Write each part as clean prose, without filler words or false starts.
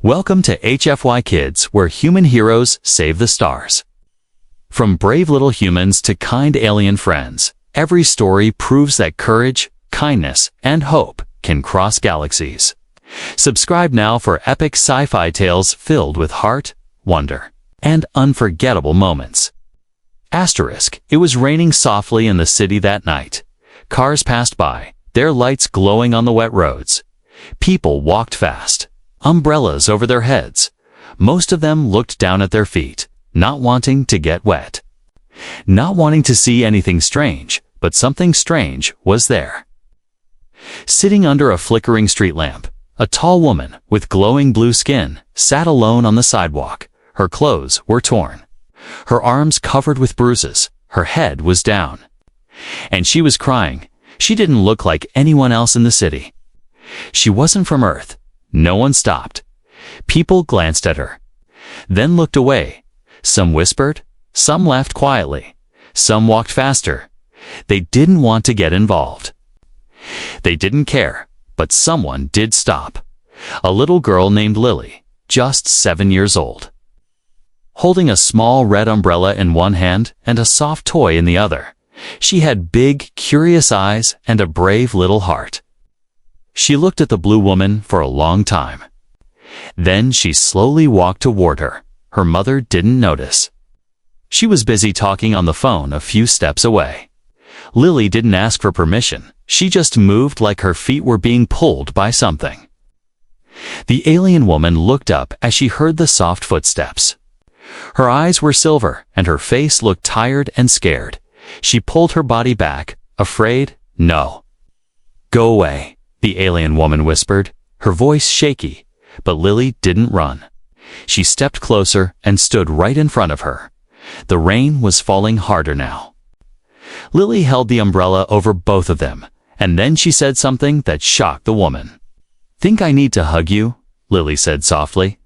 Welcome to HFY Kids, where human heroes save the stars. From brave little humans to kind alien friends, every story proves that courage, kindness, and hope can cross galaxies. Subscribe now for epic sci-fi tales filled with heart, wonder, and unforgettable moments. Asterisk, it was raining softly in the city that night. Cars passed by, their lights glowing on the wet roads. People walked fast, umbrellas over their heads. Most of them looked down at their feet, not wanting to get wet. Not wanting to see anything strange, but something strange was there. Sitting under a flickering street lamp, a tall woman with glowing blue skin sat alone on the sidewalk. Her clothes were torn. Her arms covered with bruises. Her head was down. And she was crying. She didn't look like anyone else in the city. She wasn't from Earth. No one stopped. People glanced at her, then looked away. Some whispered, some laughed quietly, some walked faster. They didn't want to get involved. They didn't care, but someone did stop. A little girl named Lily, just 7 years old. Holding a small red umbrella in one hand and a soft toy in the other, she had big, curious eyes and a brave little heart. She looked at the blue woman for a long time. Then she slowly walked toward her. Her mother didn't notice. She was busy talking on the phone a few steps away. Lily didn't ask for permission. She just moved like her feet were being pulled by something. The alien woman looked up as she heard the soft footsteps. Her eyes were silver and her face looked tired and scared. She pulled her body back, afraid. No. Go away, the alien woman whispered, her voice shaky, but Lily didn't run. She stepped closer and stood right in front of her. The rain was falling harder now. Lily held the umbrella over both of them, and then she said something that shocked the woman. "Think I need to hug you?" Lily said softly.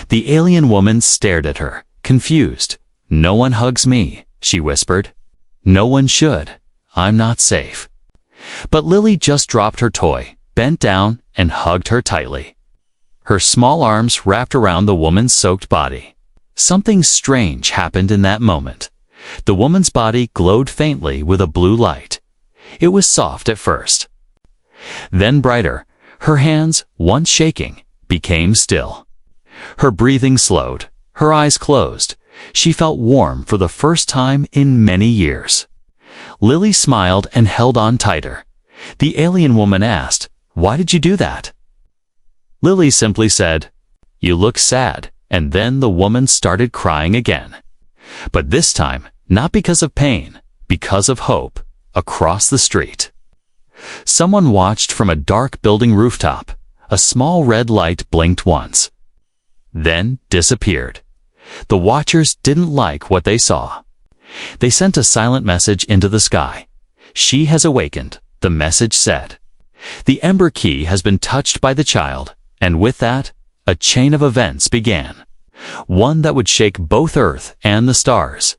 The alien woman stared at her, confused. "No one hugs me," she whispered. "No one should. I'm not safe." But Lily just dropped her toy, bent down, and hugged her tightly. Her small arms wrapped around the woman's soaked body. Something strange happened in that moment. The woman's body glowed faintly with a blue light. It was soft at first, then brighter. Her hands, once shaking, became still. Her breathing slowed. Her eyes closed. She felt warm for the first time in many years. Lily smiled and held on tighter. The alien woman asked, "Why did you do that?" Lily simply said, "You look sad," and then the woman started crying again. But this time, not because of pain, because of hope, across the street. Someone watched from a dark building rooftop. A small red light blinked once, then disappeared. The watchers didn't like what they saw. They sent a silent message into the sky. "She has awakened," the message said. "The Ember Key has been touched by the child," and with that, a chain of events began. One that would shake both Earth and the stars.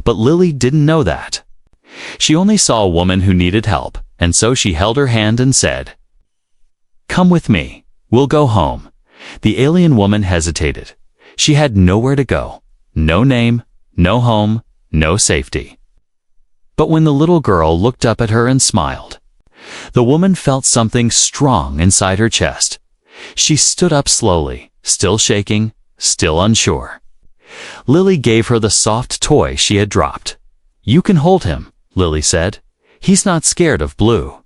But Lily didn't know that. She only saw a woman who needed help, and so she held her hand and said, "Come with me. We'll go home." The alien woman hesitated. She had nowhere to go. No name, no home, no safety. But when the little girl looked up at her and smiled, the woman felt something strong inside her chest. She stood up slowly, still shaking, still unsure. Lily gave her the soft toy she had dropped. "You can hold him," Lily said. "He's not scared of blue."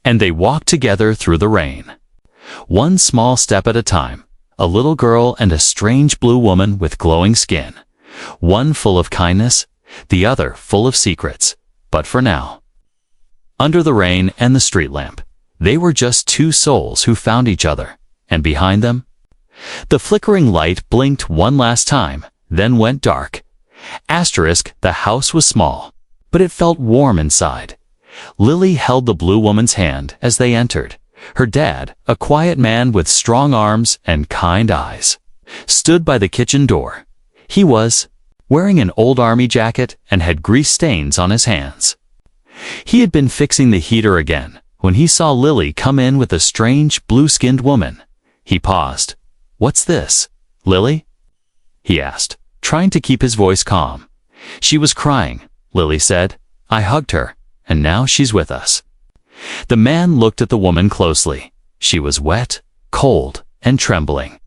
And they walked together through the rain. One small step at a time, a little girl and a strange blue woman with glowing skin. One full of kindness, the other full of secrets. But for now, under the rain and the street lamp, they were just two souls who found each other. And behind them, the flickering light blinked one last time, then went dark. Asterisk, the house was small, but it felt warm inside. Lily held the blue woman's hand as they entered. Her dad, a quiet man with strong arms and kind eyes, stood by the kitchen door. He was wearing an old army jacket and had grease stains on his hands. He had been fixing the heater again when he saw Lily come in with a strange blue-skinned woman. He paused. "What's this, Lily?" he asked, trying to keep his voice calm. "She was crying," Lily said. "I hugged her, and now she's with us." The man looked at the woman closely. She was wet, cold, and trembling.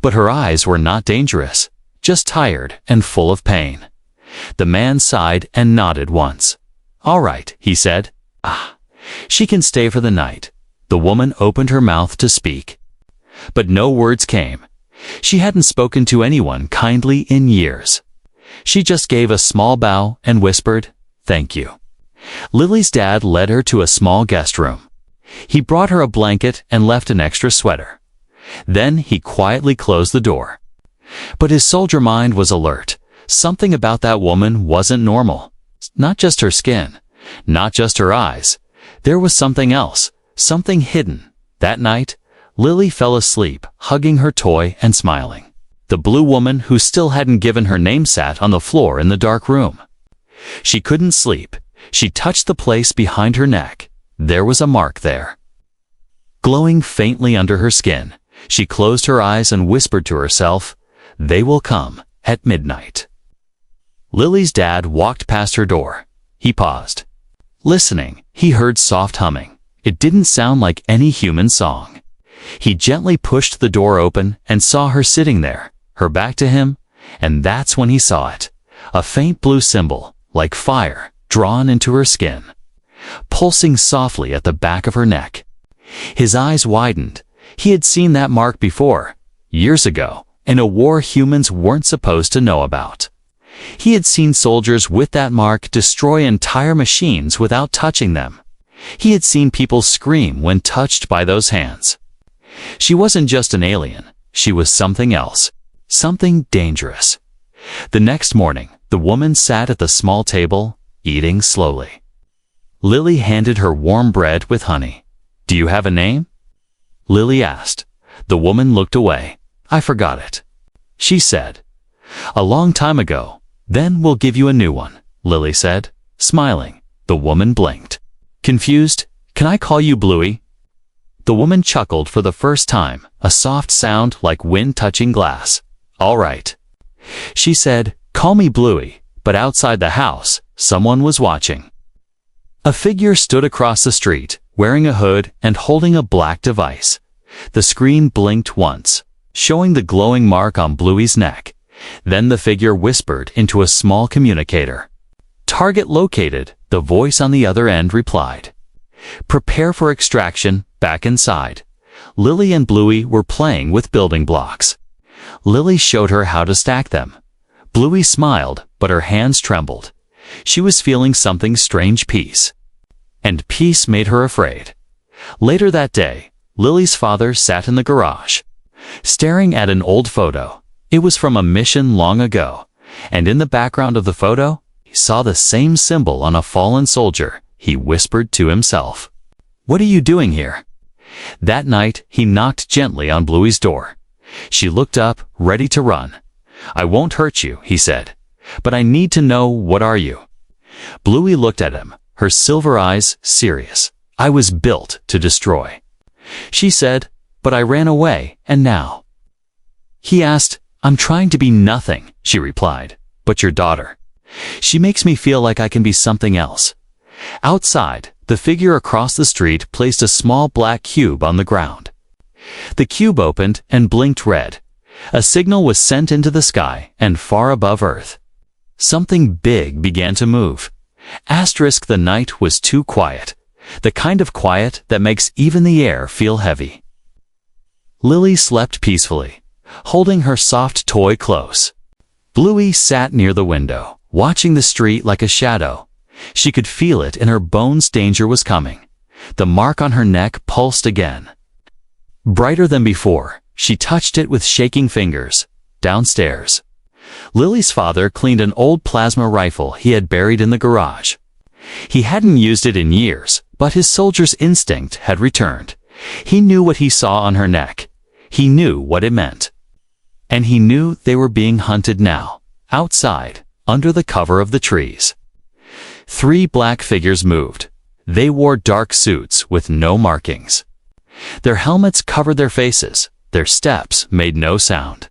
But her eyes were not dangerous, just tired and full of pain. The man sighed and nodded once. "All right," he said. "Ah, she can stay for the night." The woman opened her mouth to speak, but no words came. She hadn't spoken to anyone kindly in years. She just gave a small bow and whispered, "Thank you." Lily's dad led her to a small guest room. He brought her a blanket and left an extra sweater. Then he quietly closed the door. But his soldier mind was alert. Something about that woman wasn't normal. Not just her skin, not just her eyes. There was something else, something hidden. That night, Lily fell asleep, hugging her toy and smiling. The blue woman who still hadn't given her name sat on the floor in the dark room. She couldn't sleep. She touched the place behind her neck. There was a mark there, glowing faintly under her skin. She closed her eyes and whispered to herself, "They will come at midnight." Lily's dad walked past her door. He paused. Listening, he heard soft humming. It didn't sound like any human song. He gently pushed the door open and saw her sitting there, her back to him, and that's when he saw it. A faint blue symbol, like fire, drawn into her skin, pulsing softly at the back of her neck. His eyes widened. He had seen that mark before, years ago, in a war humans weren't supposed to know about. He had seen soldiers with that mark destroy entire machines without touching them. He had seen people scream when touched by those hands. She wasn't just an alien. She was something else, something dangerous. The next morning, the woman sat at the small table, eating slowly. Lily handed her warm bread with honey. "Do you have a name?" Lily asked. The woman looked away. "I forgot it," she said. "A long time ago. Then we'll give you a new one," Lily said, smiling. The woman blinked. Confused, "Can I call you Bluey?" The woman chuckled for the first time, a soft sound like wind touching glass. "All right," she said, "call me Bluey." But outside the house, someone was watching. A figure stood across the street, wearing a hood and holding a black device. The screen blinked once, showing the glowing mark on Bluey's neck. Then the figure whispered into a small communicator. "Target located," the voice on the other end replied. "Prepare for extraction, back inside." Lily and Bluey were playing with building blocks. Lily showed her how to stack them. Bluey smiled, but her hands trembled. She was feeling something strange, peace. And peace made her afraid. Later that day, Lily's father sat in the garage, staring at an old photo. It was from a mission long ago, and in the background of the photo, he saw the same symbol on a fallen soldier. He whispered to himself, "What are you doing here?" That night, he knocked gently on Bluey's door. She looked up, ready to run. "I won't hurt you," he said, "but I need to know, what are you?" Bluey looked at him, her silver eyes serious. "I was built to destroy," she said, "but I ran away, and now?" He asked. "I'm trying to be nothing," she replied, "but your daughter. She makes me feel like I can be something else." Outside, the figure across the street placed a small black cube on the ground. The cube opened and blinked red. A signal was sent into the sky and far above Earth. Something big began to move. The night was too quiet, the kind of quiet that makes even the air feel heavy. Lily slept peacefully, holding her soft toy close. Bluey sat near the window, watching the street like a shadow. She could feel it in her bones. Danger was coming. The mark on her neck pulsed again. Brighter than before, she touched it with shaking fingers. Downstairs, Lily's father cleaned an old plasma rifle he had buried in the garage. He hadn't used it in years, but his soldier's instinct had returned. He knew what he saw on her neck. He knew what it meant. And he knew they were being hunted now, outside, under the cover of the trees. 3 black figures moved. They wore dark suits with no markings. Their helmets covered their faces, Their steps made no sound.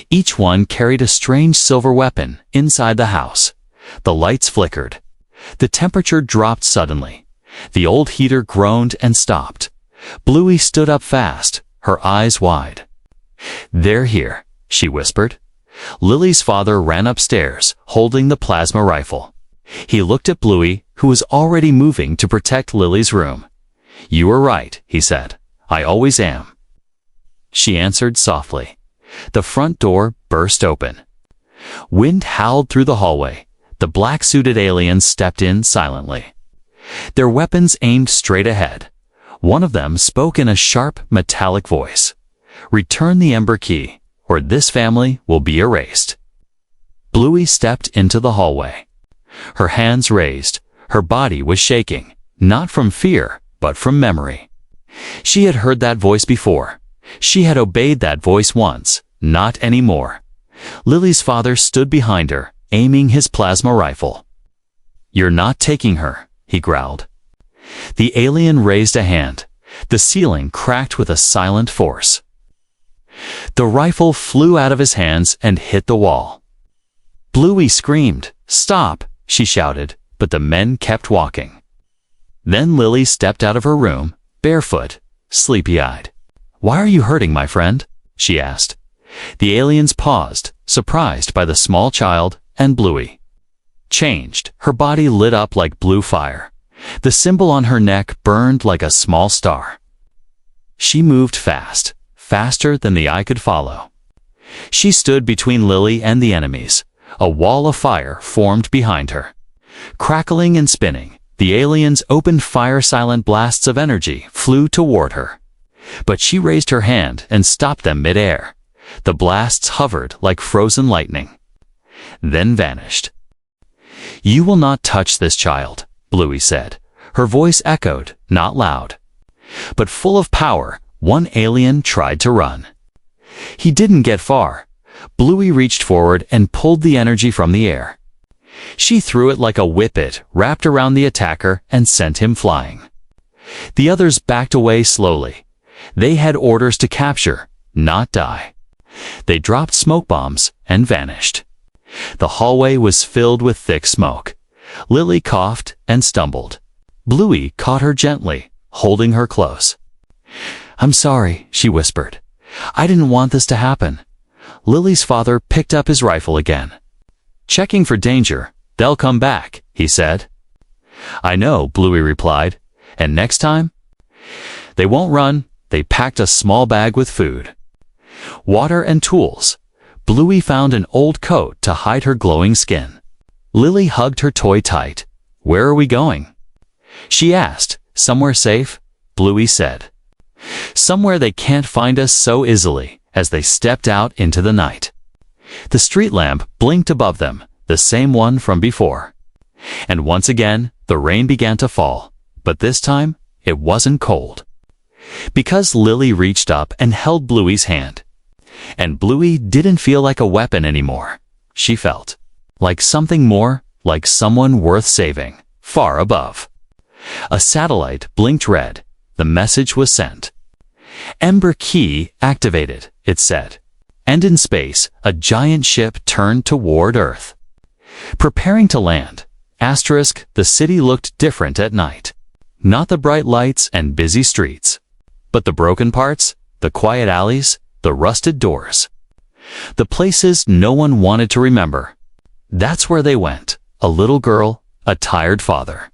Each one carried a strange silver weapon inside the house. The lights flickered. The temperature dropped suddenly. The old heater groaned and stopped. Bluey stood up fast, her eyes wide. "They're here," she whispered. Lily's father ran upstairs, holding the plasma rifle. He looked at Bluey, who was already moving to protect Lily's room. "You were right," he said. "I always am." She answered softly. The front door burst open. Wind howled through the hallway. The black-suited aliens stepped in silently. Their weapons aimed straight ahead. One of them spoke in a sharp, metallic voice. "Return the Ember Key, or this family will be erased." Bluey stepped into the hallway. Her hands raised. Her body was shaking, not from fear, but from memory. She had heard that voice before. She had obeyed that voice once, not anymore. Lily's father stood behind her, aiming his plasma rifle. "You're not taking her," he growled. The alien raised a hand. The ceiling cracked with a silent force. The rifle flew out of his hands and hit the wall. Bluey screamed. "Stop!" she shouted, but the men kept walking. Then Lily stepped out of her room, barefoot, sleepy-eyed. "Why are you hurting, my friend?" she asked. The aliens paused, surprised by the small child and Bluey. Changed, her body lit up like blue fire. The symbol on her neck burned like a small star. She moved fast, faster than the eye could follow. She stood between Lily and the enemies. A wall of fire formed behind her. Crackling and spinning, the aliens' opened fire-silent blasts of energy flew toward her. But she raised her hand and stopped them mid-air. The blasts hovered like frozen lightning, then vanished. "You will not touch this child," Bluey said. Her voice echoed, not loud. But full of power, one alien tried to run. He didn't get far. Bluey reached forward and pulled the energy from the air. She threw it like a whippet, wrapped around the attacker, and sent him flying. The others backed away slowly. They had orders to capture, not die. They dropped smoke bombs and vanished. The hallway was filled with thick smoke. Lily coughed and stumbled. Bluey caught her gently, holding her close. "I'm sorry," she whispered. "I didn't want this to happen." Lily's father picked up his rifle again. "Checking for danger. They'll come back," he said. "I know," Bluey replied. "And next time?" "They won't run." They packed a small bag with food, water, and tools. Bluey found an old coat to hide her glowing skin. Lily hugged her toy tight. "Where are we going?" she asked. "Somewhere safe," Bluey said. "Somewhere they can't find us so easily," as they stepped out into the night. The street lamp blinked above them, the same one from before. And once again, the rain began to fall, but this time it wasn't cold. Because Lily reached up and held Bluey's hand. And Bluey didn't feel like a weapon anymore. She felt like something more, like someone worth saving, far above. A satellite blinked red. The message was sent. "Ember Key activated," it said. And in space, a giant ship turned toward Earth. Preparing to land. The city looked different at night. Not the bright lights and busy streets, but the broken parts, the quiet alleys, the rusted doors. The places no one wanted to remember. That's where they went. A little girl, a tired father,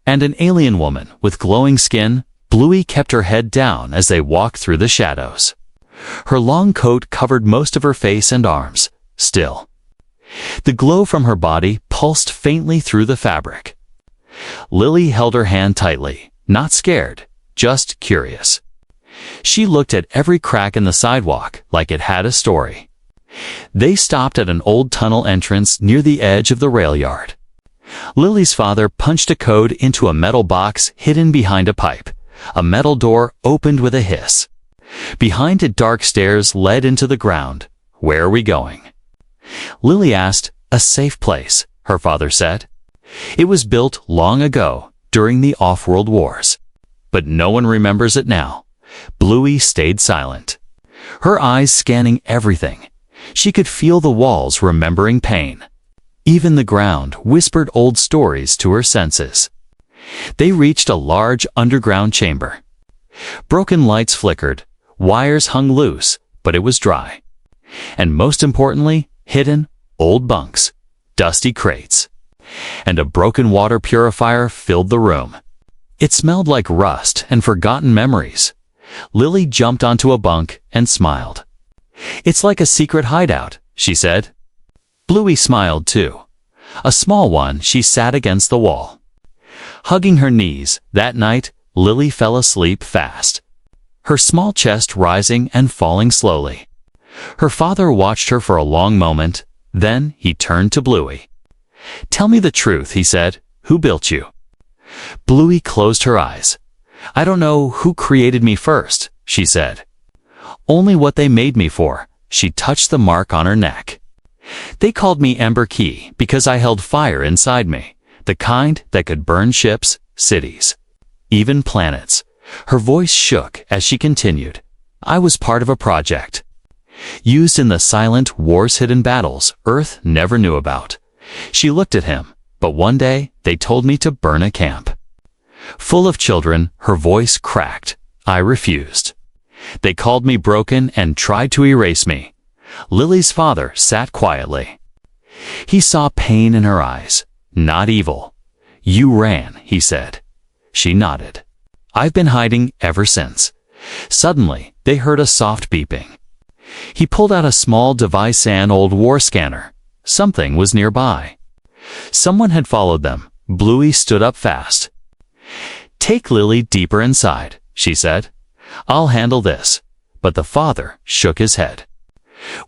and an alien woman with glowing skin. Bluey kept her head down as they walked through the shadows. Her long coat covered most of her face and arms. Still, the glow from her body pulsed faintly through the fabric. Lily held her hand tightly, not scared, just curious. She looked at every crack in the sidewalk like it had a story. They stopped at an old tunnel entrance near the edge of the rail yard. Lily's father punched a code into a metal box hidden behind a pipe. A metal door opened with a hiss. Behind it, dark stairs led into the ground. "Where are we going?" Lily asked. "A safe place," her father said. "It was built long ago, during the off-world wars. But no one remembers it now." Bluey stayed silent. her eyes scanning everything. She could feel the walls remembering pain. Even the ground whispered old stories to her senses. They reached a large underground chamber. Broken lights flickered, wires hung loose, but it was dry. And most importantly, hidden, old bunks, dusty crates. And a broken water purifier filled the room. It smelled like rust and forgotten memories. Lily jumped onto a bunk and smiled. "It's like a secret hideout," she said. Bluey smiled too. A small one, she sat against the wall. Hugging her knees, that night, Lily fell asleep fast. Her small chest rising and falling slowly. Her father watched her for a long moment, then he turned to Bluey. "Tell me the truth," he said. "Who built you?" Bluey closed her eyes. "I don't know who created me first," she said. "Only what they made me for." She touched the mark on her neck. "They called me Ember Key because I held fire inside me, the kind that could burn ships, cities, even planets." Her voice shook as she continued. "I was part of a project, used in the silent wars-hidden battles Earth never knew about." She looked at him, "But one day they told me to burn a camp. Full of children," her voice cracked. "I refused. They called me broken and tried to erase me." Lily's father sat quietly. He saw pain in her eyes, not evil. "You ran," he said. She nodded. "I've been hiding ever since." Suddenly, they heard a soft beeping. He pulled out a small device, an old war scanner. Something was nearby. Someone had followed them. Bluey stood up fast. "Take Lily deeper inside," she said. "I'll handle this." But the father shook his head.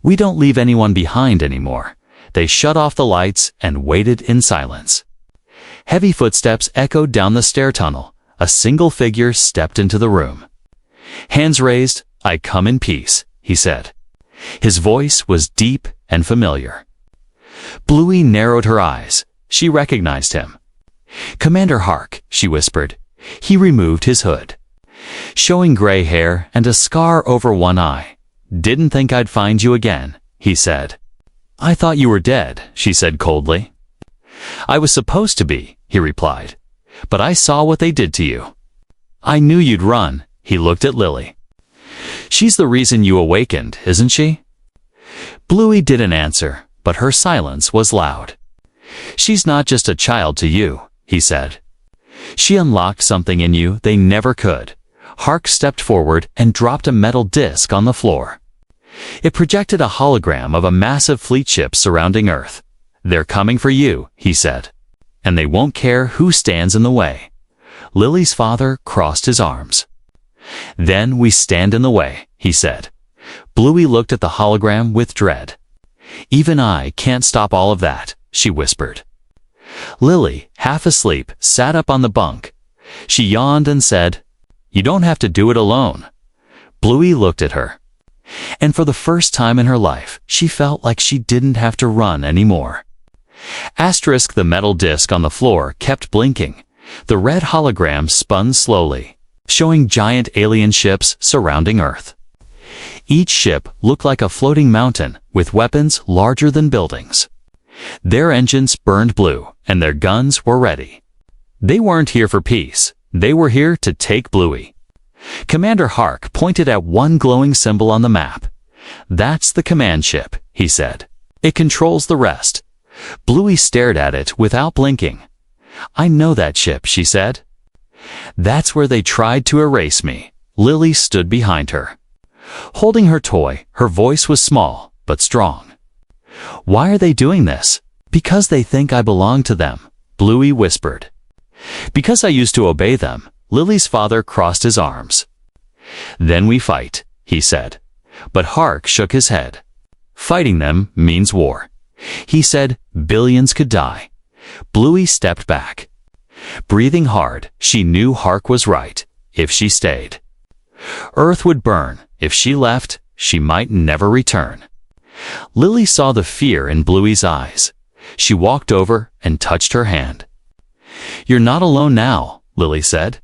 "We don't leave anyone behind anymore." They shut off the lights and waited in silence. Heavy footsteps echoed down the stair tunnel. A single figure stepped into the room. Hands raised, "I come in peace," he said. His voice was deep and familiar. Bluey narrowed her eyes. She recognized him. "Commander Hark," she whispered. He removed his hood, showing gray hair and a scar over one eye. "Didn't think I'd find you again," he said. "I thought you were dead," she said coldly. "I was supposed to be," he replied. "But I saw what they did to you." "I knew you'd run." He looked at Lily. "She's the reason you awakened, isn't she?" Bluey didn't answer, but her silence was loud. "She's not just a child to you," he said. "She unlocked something in you they never could." Hark stepped forward and dropped a metal disc on the floor. It projected a hologram of a massive fleet ship surrounding Earth. "They're coming for you," he said. "And they won't care who stands in the way." Lily's father crossed his arms. "Then we stand in the way," he said. Bluey looked at the hologram with dread. "Even I can't stop all of that," she whispered. Lily, half asleep, sat up on the bunk. She yawned and said, "You don't have to do it alone." Bluey looked at her. And for the first time in her life, she felt like she didn't have to run anymore. Asterisk, the metal disc on the floor kept blinking. The red hologram spun slowly, showing giant alien ships surrounding Earth. Each ship looked like a floating mountain with weapons larger than buildings. Their engines burned blue, and their guns were ready. They weren't here for peace. They were here to take Bluey. Commander Hark pointed at one glowing symbol on the map. "That's the command ship," he said. "It controls the rest." Bluey stared at it without blinking. "I know that ship," she said. "That's where they tried to erase me." Lily stood behind her, holding her toy. Her voice was small, but strong. "Why are they doing this?" "Because they think I belong to them," Bluey whispered. "Because I used to obey them." Lily's father crossed his arms. "Then we fight," he said. But Hark shook his head. "Fighting them means war." He said billions could die. Bluey stepped back. Breathing hard, she knew Hark was right. If she stayed, Earth would burn. If she left, she might never return. Lily saw the fear in Bluey's eyes. She walked over and touched her hand. "You're not alone now," Lily said.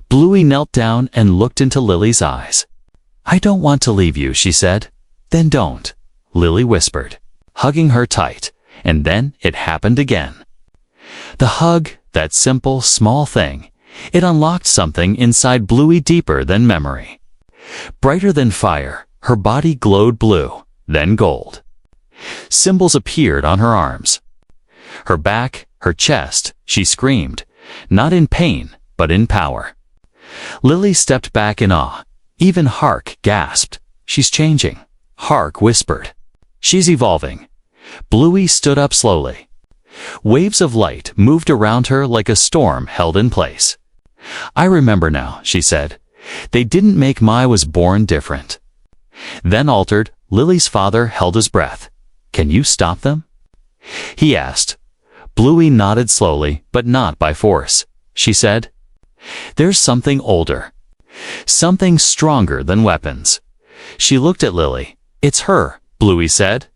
Bluey knelt down and looked into Lily's eyes. "I don't want to leave you," she said. "Then don't," Lily whispered, hugging her tight, and then it happened again. The hug, that simple, small thing, it unlocked something inside Bluey deeper than memory. Brighter than fire, her body glowed blue, then gold. Symbols appeared on her arms. Her back, her chest, she screamed, not in pain, but in power. Lily stepped back in awe. Even Hark gasped. "She's changing." Hark whispered, "She's evolving." Bluey stood up slowly. Waves of light moved around her like a storm held in place. "I remember now," she said. "They didn't make I was born different." Then altered, Lily's father held his breath. "Can you stop them?" he asked. Bluey nodded slowly, but not by force. She said, "There's something older. Something stronger than weapons." She looked at Lily. "It's her," Bluey said.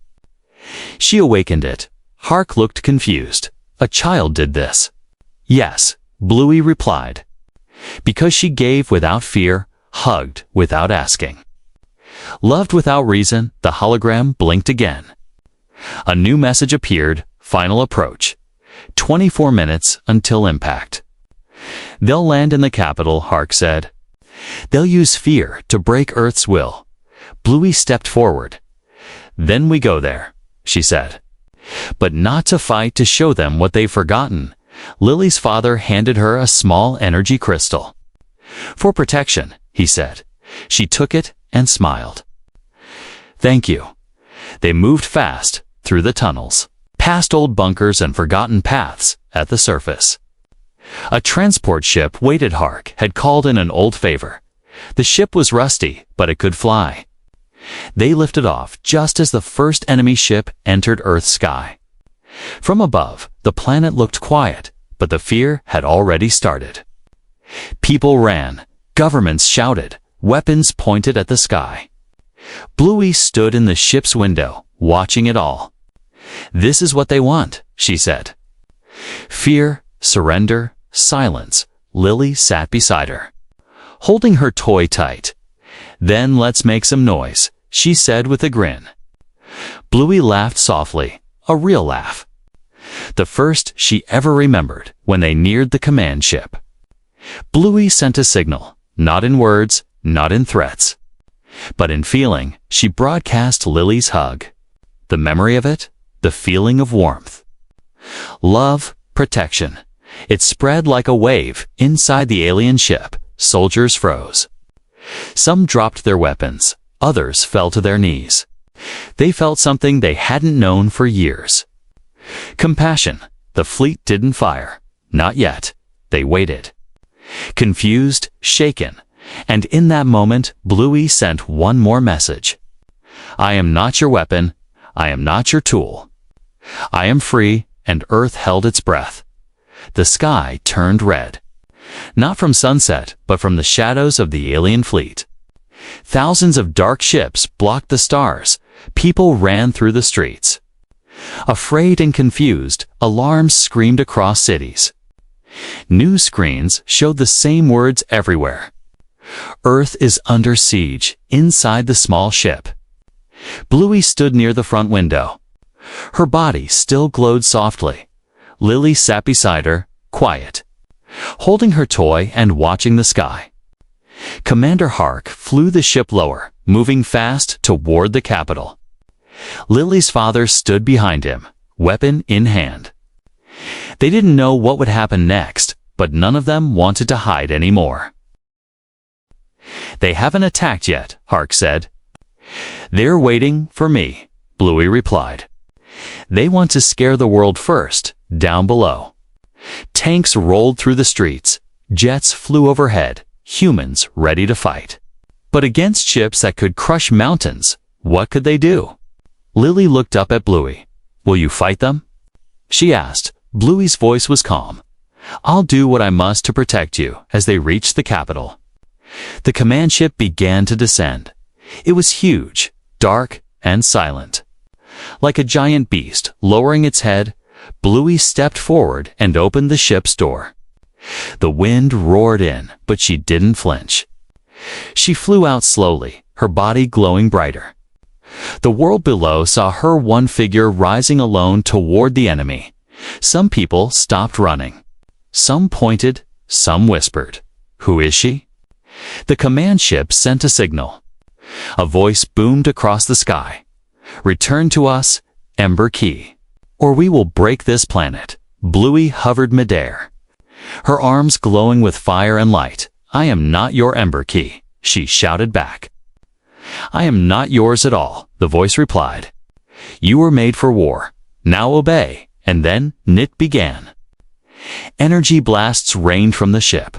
She awakened it. Hark looked confused. "A child did this." "Yes," Bluey replied. "Because she gave without fear, hugged without asking. Loved without reason." The hologram blinked again. A new message appeared. Final approach. 24 minutes until impact. "They'll land in the capital," Hark said. "They'll use fear to break Earth's will." Bluey stepped forward. "Then we go there," she said. "But not to fight, to show them what they've forgotten." Lily's father handed her a small energy crystal. "For protection," he said. She took it and smiled. "Thank you." They moved fast through the tunnels, past old bunkers and forgotten paths at the surface. A transport ship waited. Hark had called in an old favor. The ship was rusty, but it could fly. They lifted off just as the first enemy ship entered Earth's sky. From above, the planet looked quiet, but the fear had already started. People ran, governments shouted, weapons pointed at the sky. Bluey stood in the ship's window, watching it all. "This is what they want," she said. Fear, surrender, silence. Lily sat beside her, holding her toy tight. "Then let's make some noise," she said with a grin. Bluey laughed softly, a real laugh. The first she ever remembered, when they neared the command ship. Bluey sent a signal, not in words, not in threats, but in feeling. She broadcast Lily's hug. The memory of it, the feeling of warmth, love, protection. It spread like a wave inside the alien ship. Soldiers froze. Some dropped their weapons, others fell to their knees. They felt something they hadn't known for years. Compassion. The fleet didn't fire. Not yet. They waited. Confused, shaken, and in that moment, Bluey sent one more message. "I am not your weapon. I am not your tool. I am free," and Earth held its breath. The sky turned red. Not from sunset, but from the shadows of the alien fleet. Thousands of dark ships blocked the stars. People ran through the streets. Afraid and confused, alarms screamed across cities. News screens showed the same words everywhere. "Earth is under siege," inside the small ship. Bluey stood near the front window. Her body still glowed softly. Lily sat beside her, quiet, holding her toy and watching the sky. Commander Hark flew the ship lower, moving fast toward the capital. Lily's father stood behind him, weapon in hand. They didn't know what would happen next, but none of them wanted to hide anymore. "They haven't attacked yet," Hark said. "They're waiting for me," Bluey replied. "They want to scare the world first, down below." Tanks rolled through the streets. Jets flew overhead, humans ready to fight. But against ships that could crush mountains, what could they do? Lily looked up at Bluey. "Will you fight them?" she asked. Bluey's voice was calm. "I'll do what I must to protect you." As they reached the capital, the command ship began to descend. It was huge, dark, and silent. Like a giant beast lowering its head, Bluey stepped forward and opened the ship's door. The wind roared in, but she didn't flinch. She flew out slowly, her body glowing brighter. The world below saw her one figure rising alone toward the enemy. Some people stopped running. Some pointed, some whispered. Who is she? The command ship sent a signal. A voice boomed across the sky. Return to us, Ember Key, or we will break this planet. Bluey hovered midair, her arms glowing with fire and light. I am not your Ember Key, she shouted back. I am not yours at all, the voice replied. You were made for war. Now obey. And then it began. Energy blasts rained from the ship.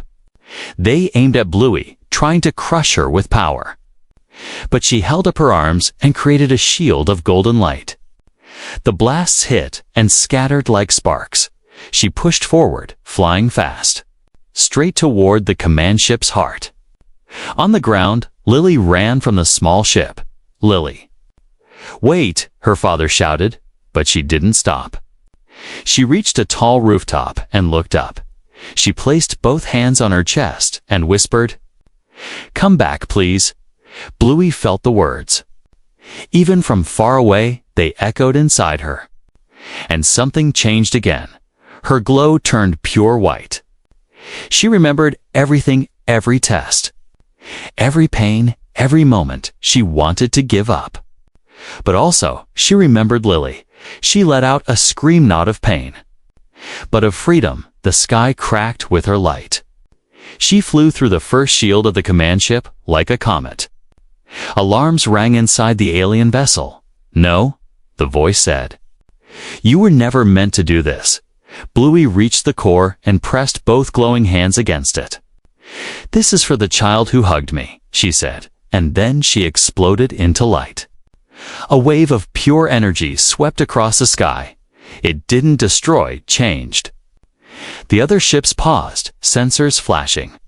They aimed at Bluey, trying to crush her with power. But she held up her arms and created a shield of golden light. The blasts hit and scattered like sparks. She pushed forward, flying fast, straight toward the command ship's heart. On the ground, Lily ran from the small ship. Lily. Wait, her father shouted, but she didn't stop. She reached a tall rooftop and looked up. She placed both hands on her chest and whispered, Come back, please. Bluey felt the words. Even from far away, they echoed inside her. And something changed again. Her glow turned pure white. She remembered everything, every test. Every pain, every moment she wanted to give up. But also, she remembered Lily. She let out a scream not of pain, but of freedom. The sky cracked with her light. She flew through the first shield of the command ship like a comet. Alarms rang inside the alien vessel. No, the voice said. You were never meant to do this. Bluey reached the core and pressed both glowing hands against it. This is for the child who hugged me, she said, and then she exploded into light. A wave of pure energy swept across the sky. It didn't destroy, changed. The other ships paused, sensors flashing.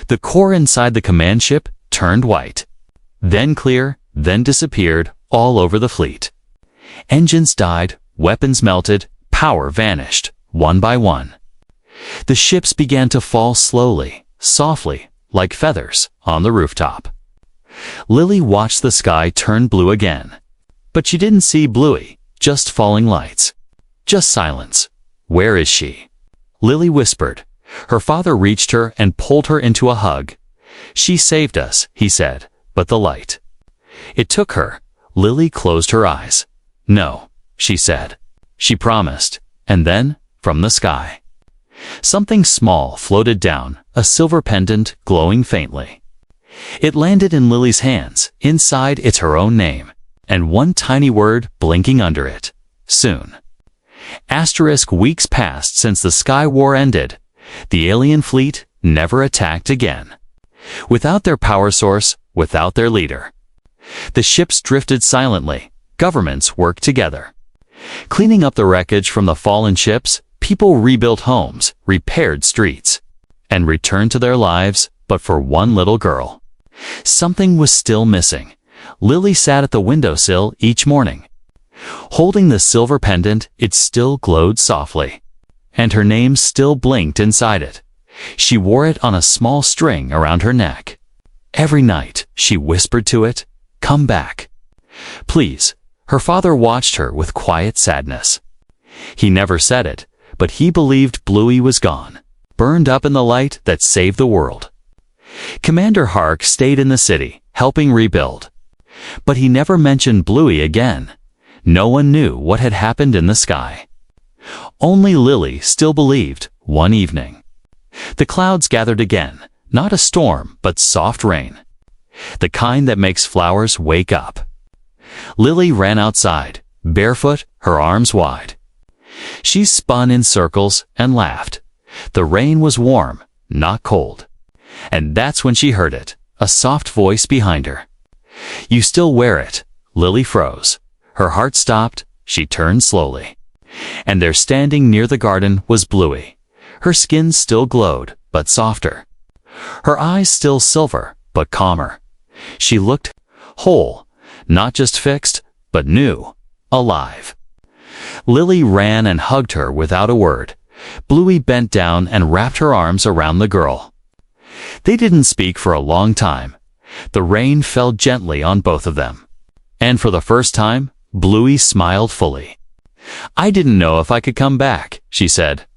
The core inside the command ship turned white. Then clear, then disappeared all over the fleet. Engines died, weapons melted, power vanished, one by one. The ships began to fall slowly, softly, like feathers, on the rooftop. Lily watched the sky turn blue again. But she didn't see Bluey, just falling lights. Just silence. Where is she? Lily whispered. Her father reached her and pulled her into a hug. She saved us, he said, but the light. It took her. Lily closed her eyes. No, she said. She promised. And then, from the sky, something small floated down, a silver pendant glowing faintly. It landed in Lily's hands. Inside it's her own name, and one tiny word blinking under it. Soon. Asterisk weeks passed since the Sky War ended. The alien fleet never attacked again. Without their power source, without their leader. The ships drifted silently. Governments worked together. Cleaning up the wreckage from the fallen ships, people rebuilt homes, repaired streets, and returned to their lives, but for one little girl. Something was still missing. Lily sat at the windowsill each morning. Holding the silver pendant, it still glowed softly, and her name still blinked inside it. She wore it on a small string around her neck. Every night, she whispered to it, Come back. Please. Her father watched her with quiet sadness. He never said it, but he believed Bluey was gone, burned up in the light that saved the world. Commander Hark stayed in the city, helping rebuild. But he never mentioned Bluey again. No one knew what had happened in the sky. Only Lily still believed. One evening, the clouds gathered again, not a storm, but soft rain. The kind that makes flowers wake up. Lily ran outside, barefoot, her arms wide. She spun in circles and laughed. The rain was warm, not cold. And that's when she heard it, a soft voice behind her. You still wear it. Lily froze. Her heart stopped. She turned slowly. And there standing near the garden was Bluey. Her skin still glowed, but softer. Her eyes still silver, but calmer. She looked whole, not just fixed, but new, alive. Lily ran and hugged her without a word. Bluey bent down and wrapped her arms around the girl. They didn't speak for a long time. The rain fell gently on both of them. And for the first time, Bluey smiled fully. "I didn't know if I could come back," she said.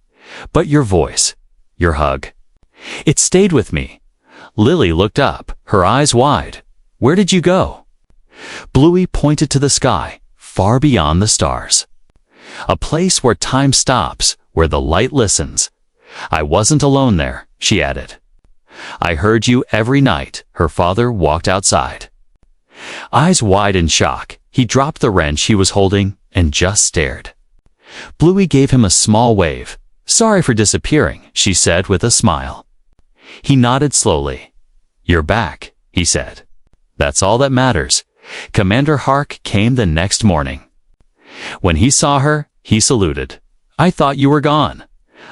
"But your voice, your hug, it stayed with me." Lily looked up, her eyes wide. "Where did you go?" Bluey pointed to the sky, far beyond the stars. "A place where time stops, where the light listens. I wasn't alone there," she added. "I heard you every night." Her father walked outside. Eyes wide in shock, he dropped the wrench he was holding and just stared. Bluey gave him a small wave. "Sorry for disappearing," she said with a smile. He nodded slowly. "You're back," he said. "That's all that matters." Commander Hark came the next morning. When he saw her, he saluted. "I thought you were gone."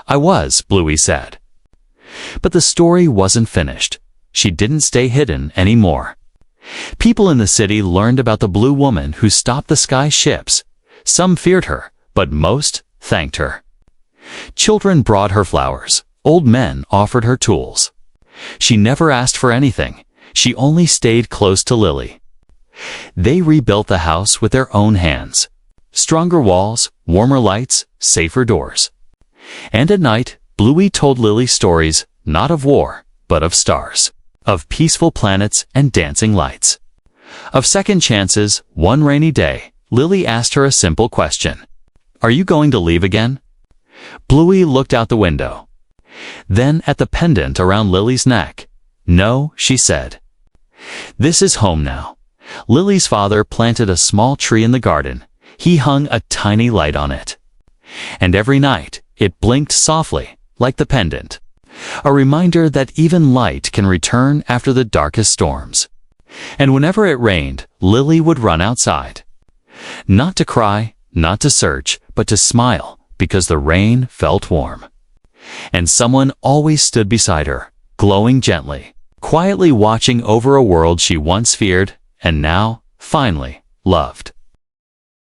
"I was," Bluey said. But the story wasn't finished. She didn't stay hidden anymore. People in the city learned about the blue woman who stopped the sky ships. Some feared her, but most thanked her. Children brought her flowers. Old men offered her tools. She never asked for anything. She only stayed close to Lily. They rebuilt the house with their own hands. Stronger walls, warmer lights, safer doors. And at night, Bluey told Lily stories, not of war, but of stars. Of peaceful planets and dancing lights. Of second chances. One rainy day, Lily asked her a simple question. "Are you going to leave again?" Bluey looked out the window. Then at the pendant around Lily's neck. "No," she said. "This is home now." Lily's father planted a small tree in the garden. He hung a tiny light on it. And every night, it blinked softly, like the pendant. A reminder that even light can return after the darkest storms. And whenever it rained, Lily would run outside. Not to cry, not to search, but to smile, because the rain felt warm. And someone always stood beside her, glowing gently, quietly watching over a world she once feared, and now, finally, loved.